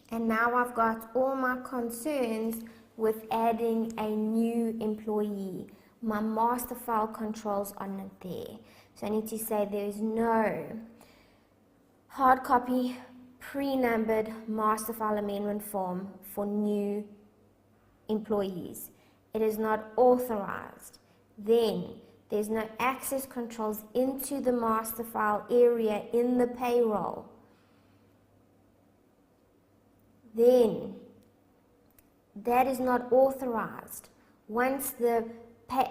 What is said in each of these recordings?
And now I've got all my concerns with adding a new employee. My master file controls are not there. So I need to say there is no hard copy pre-numbered master file amendment form for new employees. It is not authorized. Then there's no access controls into the master file area in the payroll. Then that is not authorized. Once the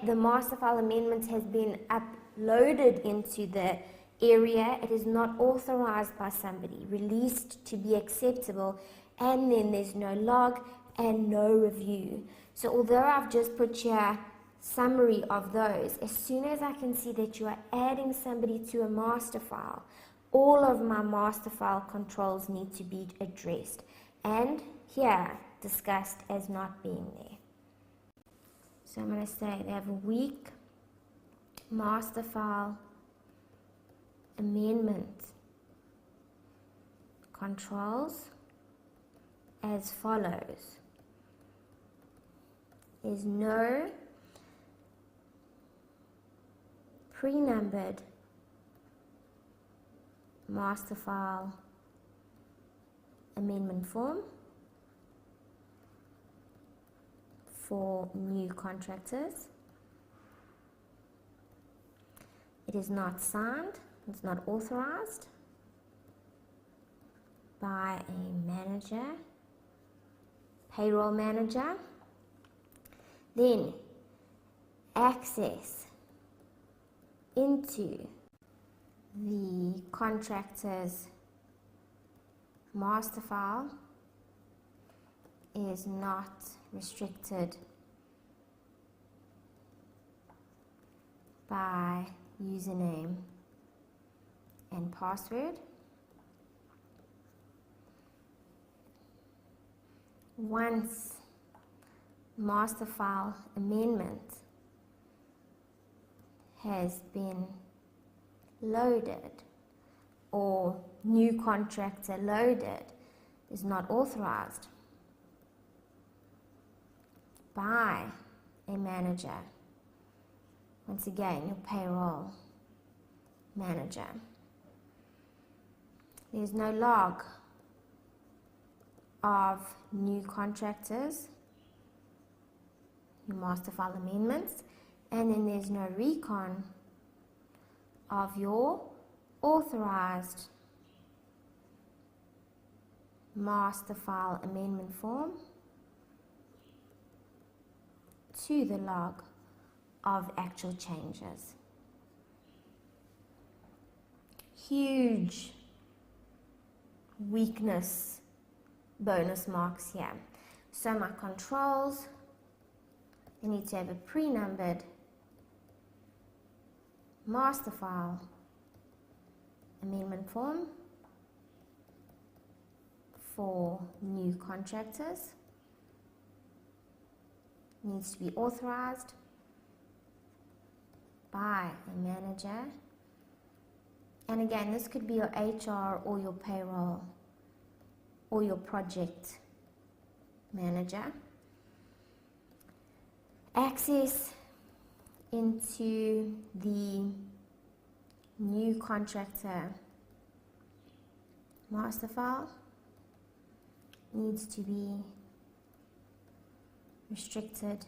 master file amendment has been uploaded into the area, it is not authorized by somebody, released to be acceptable, and then there's no log and no review. So although I've just put here summary of those, as soon as I can see that you are adding somebody to a master file, all of my master file controls need to be addressed and here discussed as not being there. So I'm going to say they have a weak master file amendment controls as follows. There's no pre-numbered master file amendment form for new contractors. It is not signed, it's not authorized by a manager, payroll manager. Then access into the contractor's master file is not restricted by username and password. Once master file amendment has been loaded or new contractor loaded, is not authorized by a manager. Once again, your payroll manager. There's no log of new contractors, your master file amendments, and then there's no recon of your authorized master file amendment form to the log of actual changes. Huge weakness bonus marks here. So my controls, I need to have a pre-numbered master file amendment form for new contractors. Needs to be authorized by a manager. And again, this could be your HR or your payroll or your project manager. Access into the new contractor master file needs to be restricted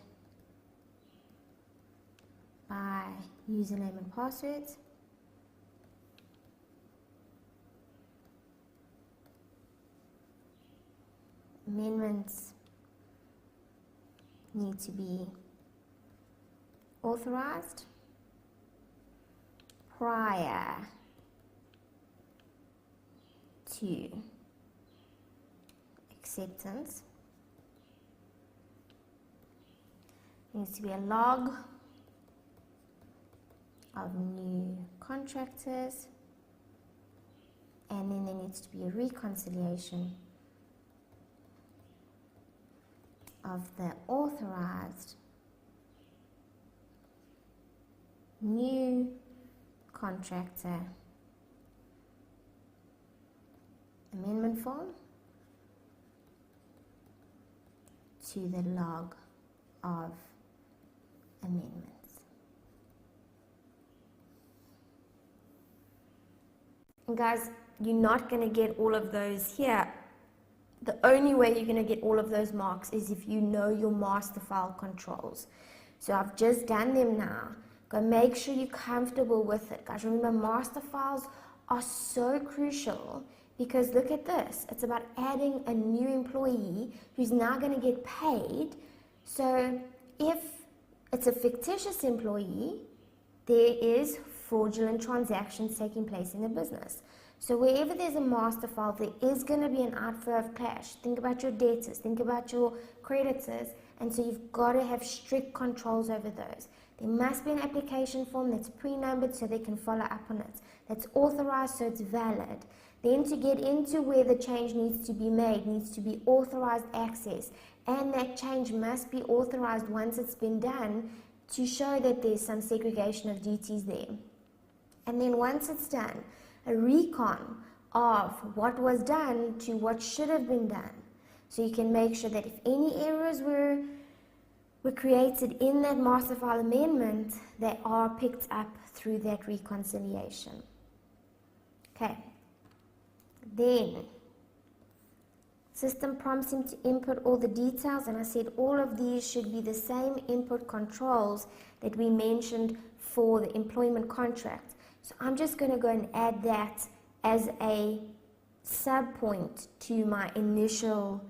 by username and passwords. Amendments need to be authorized prior to acceptance. Needs to be a log of new contractors, and then there needs to be a reconciliation of the authorized new contractor amendment form to the log of amendments. And guys, you're not going to get all of those here. The only way you're going to get all of those marks is if you know your master file controls. So I've just done them now. Go make sure you're comfortable with it. Guys, remember, master files are so crucial because look at this. It's about adding a new employee who's now going to get paid. So if it's a fictitious employee, there is fraudulent transactions taking place in the business. So wherever there's a master file, there is going to be an outflow of cash. Think about your debtors, think about your creditors, and so you've got to have strict controls over those. There must be an application form that's pre-numbered so they can follow up on it. That's authorized so it's valid. Then to get into where the change needs to be made, needs to be authorized access, and that change must be authorized once it's been done to show that there's some segregation of duties there. And then once it's done, a recon of what was done to what should have been done. So you can make sure that if any errors were created in that master file amendment, they are picked up through that reconciliation. Okay. Then, system prompts him to input all the details, and I said all of these should be the same input controls that we mentioned for the employment contract. So I'm just going to go and add that as a sub-point to my initial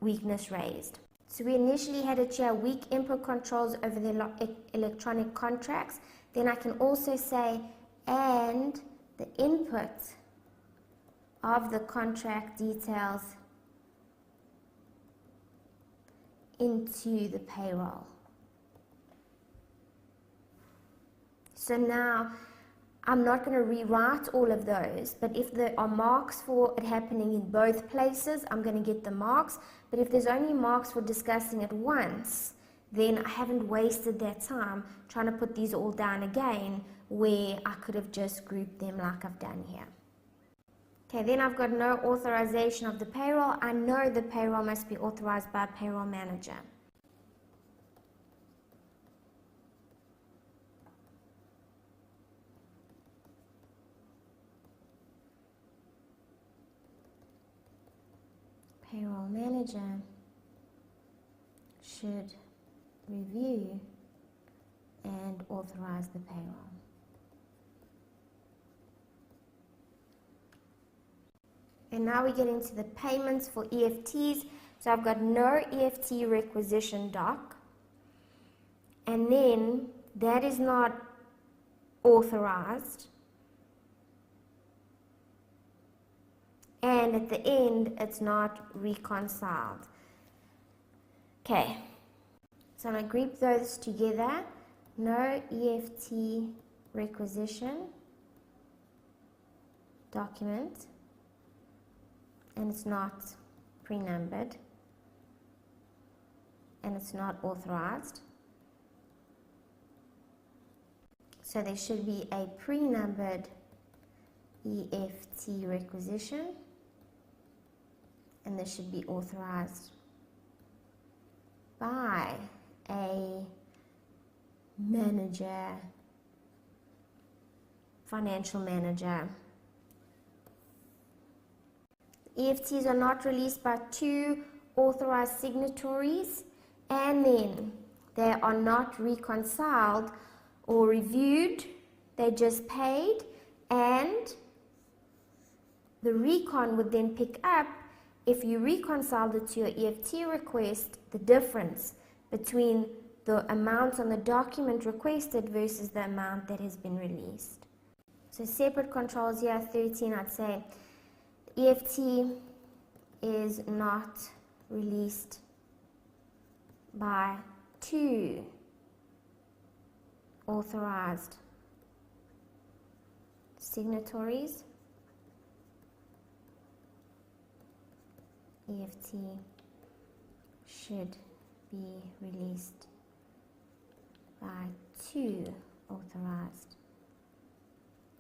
weakness raised. So we initially had it here, weak input controls over the electronic contracts. Then I can also say, and the input of the contract details into the payroll. So now I'm not going to rewrite all of those, but if there are marks for it happening in both places, I'm going to get the marks. But if there's only marks for discussing it once, then I haven't wasted that time trying to put these all down again where I could have just grouped them like I've done here. Okay, then I've got no authorization of the payroll. I know the payroll must be authorized by a payroll manager. Payroll manager should review and authorize the payroll. And now we get into the payments for EFTs. So I've got no EFT requisition doc. And then that is not authorized. And at the end, it's not reconciled. Okay, so I'm going to group those together. No EFT requisition document, and it's not pre-numbered, and it's not authorized. So there should be a pre-numbered EFT requisition, and this should be authorized by a manager, financial manager. EFTs are not released by two authorized signatories, and then they are not reconciled or reviewed, they just paid, and the recon would then pick up, if you reconciled it to your EFT request, the difference between the amount on the document requested versus the amount that has been released. So separate controls here, 13, I'd say EFT is not released by two authorized signatories. EFT should be released by two authorized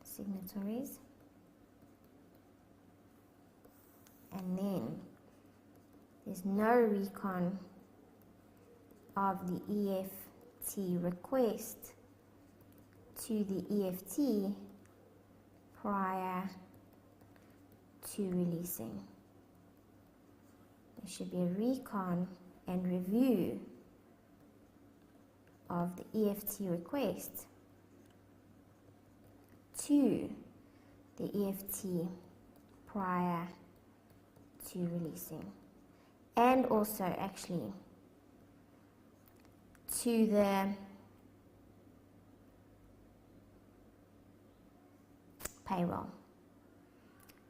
signatories. And then there's no recon of the EFT request to the EFT prior to releasing. There should be a recon and review of the EFT request to the EFT prior to releasing, and also actually to the payroll.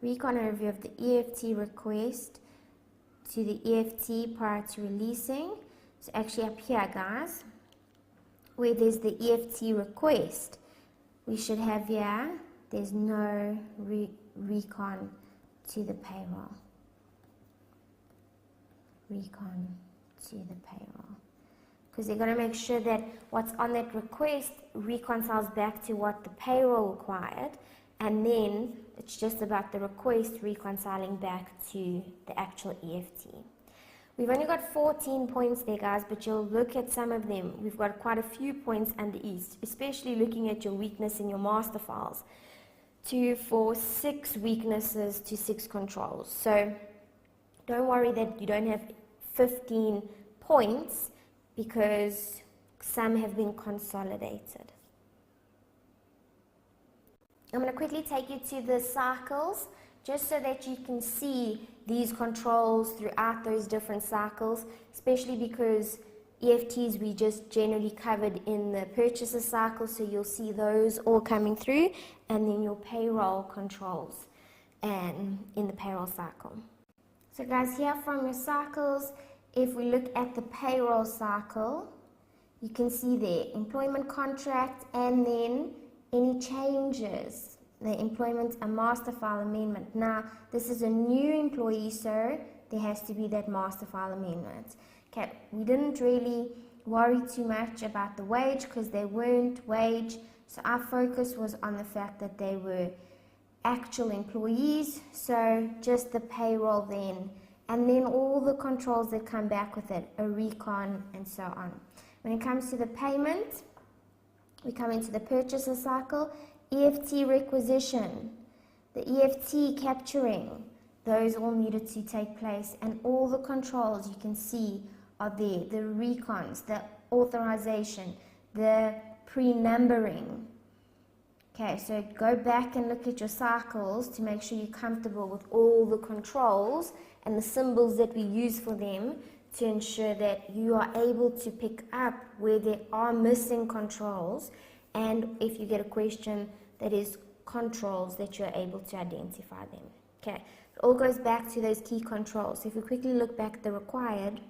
Recon and review of the EFT request to the EFT prior to releasing. So actually up here, guys, where there's the EFT request, we should have here, there's no recon to the payroll. Recon to the payroll. Because they're going to make sure that what's on that request reconciles back to what the payroll required, and then it's just about the request reconciling back to the actual EFT. We've only got 14 points there, guys, but you'll look at some of them. We've got quite a few points under each, especially looking at your weakness in your master files. 2, 4, 6 weaknesses to 6 controls. So don't worry that you don't have 15 points, because some have been consolidated. I'm going to quickly take you to the cycles, just so that you can see these controls throughout those different cycles, especially because EFTs we just generally covered in the purchaser cycle, so you'll see those all coming through, and then your payroll controls and in the payroll cycle. So guys, here from your cycles, if we look at the payroll cycle, you can see there employment contract, and then any changes, the employment and master file amendment. Now, this is a new employee, so there has to be that master file amendment. Okay, we didn't really worry too much about the wage because they weren't wage, so our focus was on the fact that they were actual employees, so just the payroll then, and then all the controls that come back with it, a recon and so on. When it comes to the payment, we come into the purchaser cycle, EFT requisition, the EFT capturing, those all needed to take place, and all the controls you can see are there, the recons, the authorization, the pre-numbering. Okay, so go back and look at your cycles to make sure you're comfortable with all the controls and the symbols that we use for them, to ensure that you are able to pick up where there are missing controls, and if you get a question that is controls, that you're able to identify them. Okay, it all goes back to those key controls. So if we quickly look back at the required,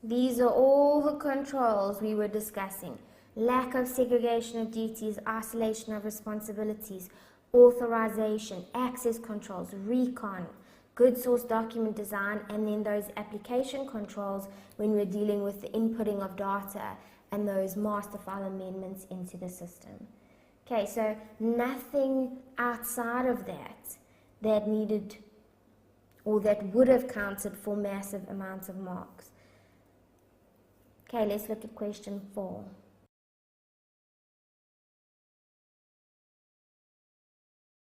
these are all the controls we were discussing. Lack of segregation of duties, isolation of responsibilities, authorization, access controls, recon, good source document design, and then those application controls when we're dealing with the inputting of data and those master file amendments into the system. Okay, so nothing outside of that needed or that would have counted for massive amounts of marks. Okay, let's look at question 4.